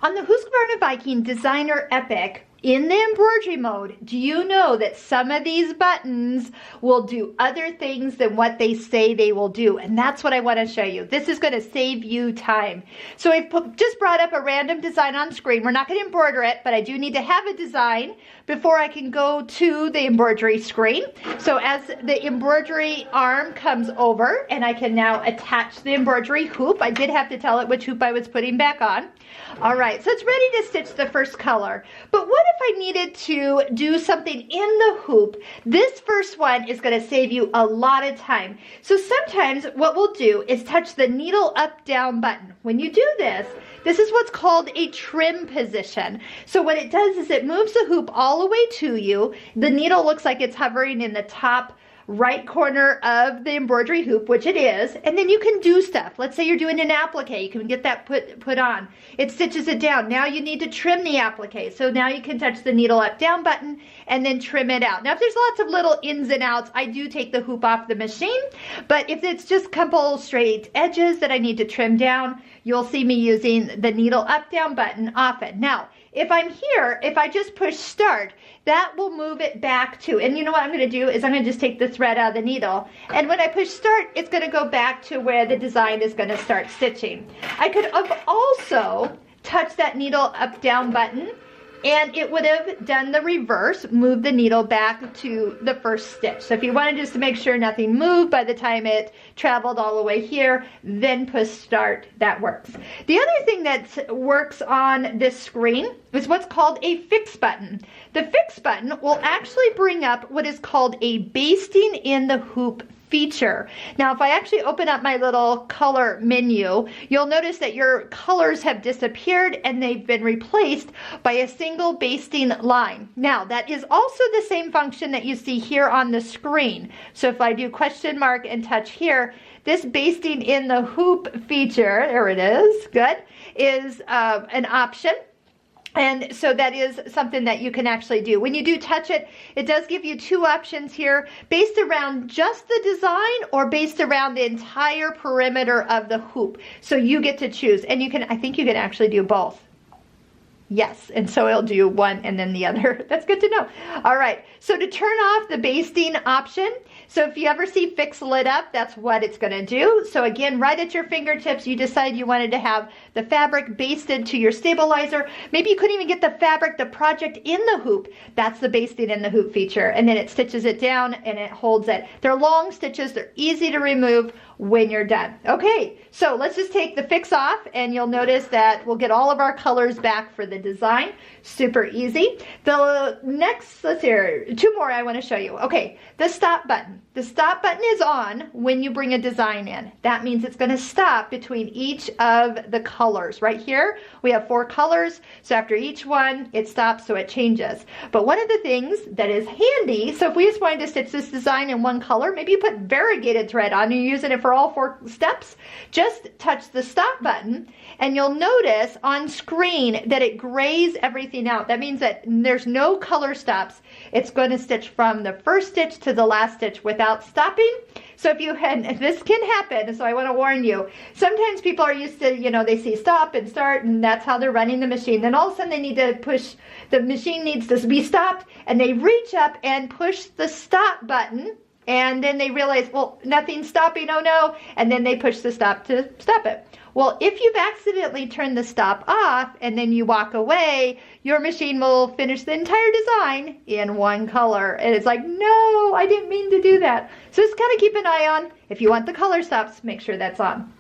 On the Husqvarna Viking Designer Epic, in the embroidery mode, do you know that some of these buttons will do other things than what they say they will do? And that's what I want to show you. This is going to save you time. So I've just brought up a random design on screen. We're not going to embroider it, but I do need to have a design before I can go to the embroidery screen. So as the embroidery arm comes over, and I can now attach the embroidery hoop. I did have to tell it which hoop I was putting back on. All right, so it's ready to stitch the first color. But what if I needed to do something in the hoop? This first one is going to save you a lot of time. So sometimes what we'll do is touch the needle up down button. When you do this, this is what's called a trim position. So what it does is it moves the hoop all the way to you. The needle looks like it's hovering in the top right corner of the embroidery hoop, which it is, and then you can do stuff. Let's say you're doing an applique, you can get that put on. It stitches it down. Now you need to trim the applique, so now you can touch the needle up down button and then trim it out. Now if there's lots of little ins and outs, I do take the hoop off the machine, but if it's just a couple straight edges that I need to trim down, you'll see me using the needle up down button often. Now if I'm here, if I just push start, that will move it back to, and you know what I'm going to do is I'm going to just take the thread out of the needle, and when I push start, it's going to go back to where the design is going to start stitching. I could have also touched that needle up down button, and it would have done the reverse, moved the needle back to the first stitch. So if you wanted just to make sure nothing moved by the time it traveled all the way here, then push start, that works. The other thing that works on this screen is what's called a fix button. The fix button will actually bring up what is called a basting in the hoop feature. Now if I actually open up my little color menu, you'll notice that your colors have disappeared and they've been replaced by a single basting line. Now that is also the same function that you see here on the screen. So if I do question mark and touch here, this basting in the hoop feature, there it is, good, is an option. And so that is something that you can actually do. When you do touch it, it does give you two options here, based around just the design or based around the entire perimeter of the hoop. So you get to choose, and you can, I think you can actually do both. Yes, and so it'll do one and then the other. That's good to know. All right, so to turn off the basting option, so if you ever see fix lit up, that's what it's gonna do. So again, right at your fingertips, you decide you wanted to have the fabric basted to your stabilizer. Maybe you couldn't even get the fabric, the project in the hoop. That's the basting in the hoop feature. And then it stitches it down and it holds it. They're long stitches, they're easy to remove when you're done. Okay, so let's just take the fix off, and you'll notice that we'll get all of our colors back for the design. Super easy. The next, let's hear, two more I want to show you. Okay, the stop button. The stop button is on when you bring a design in. That means it's going to stop between each of the colors. Right here, we have 4 colors, so after each one, it stops, so it changes. But one of the things that is handy, so if we just wanted to stitch this design in one color, maybe you put variegated thread on, you're using it for all 4 steps, just touch the stop button, and you'll notice on screen that it grays everything out. That means that there's no color stops. It's going to stitch from the first stitch to the last stitch without stopping. So if you had, this can happen, so I want to warn you. Sometimes people are used to, you know, they see stop and start, and that's how they're running the machine. Then all of a sudden they need to push, the machine needs to be stopped, and they reach up and push the stop button, and then they realize, well, nothing's stopping, oh no, and then they push the stop to stop it. Well, if you've accidentally turned the stop off and then you walk away, your machine will finish the entire design in one color. And it's like, no, I didn't mean to do that. So just kind of keep an eye on, if you want the color stops, make sure that's on.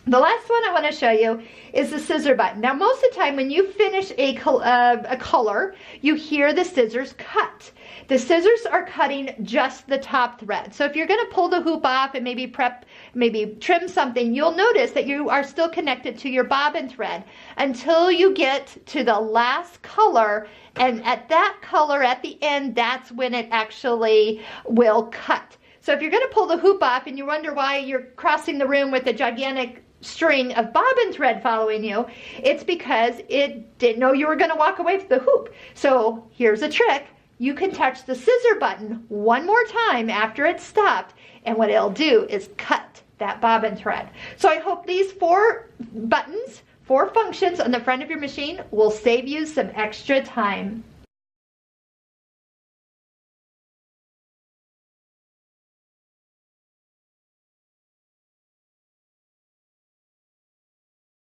The last one I want to show you is the scissor button. Now, most of the time when you finish a color, you hear the scissors cut. The scissors are cutting just the top thread. So if you're going to pull the hoop off and maybe trim something, you'll notice that you are still connected to your bobbin thread until you get to the last color. And at that color at the end, that's when it actually will cut. So if you're going to pull the hoop off and you wonder why you're crossing the room with a gigantic string of bobbin thread following you, it's because it didn't know you were going to walk away from the hoop. So here's a trick. You can touch the scissor button one more time after it's stopped, and what it'll do is cut that bobbin thread. So I hope these 4 buttons 4 functions on the front of your machine will save you some extra time.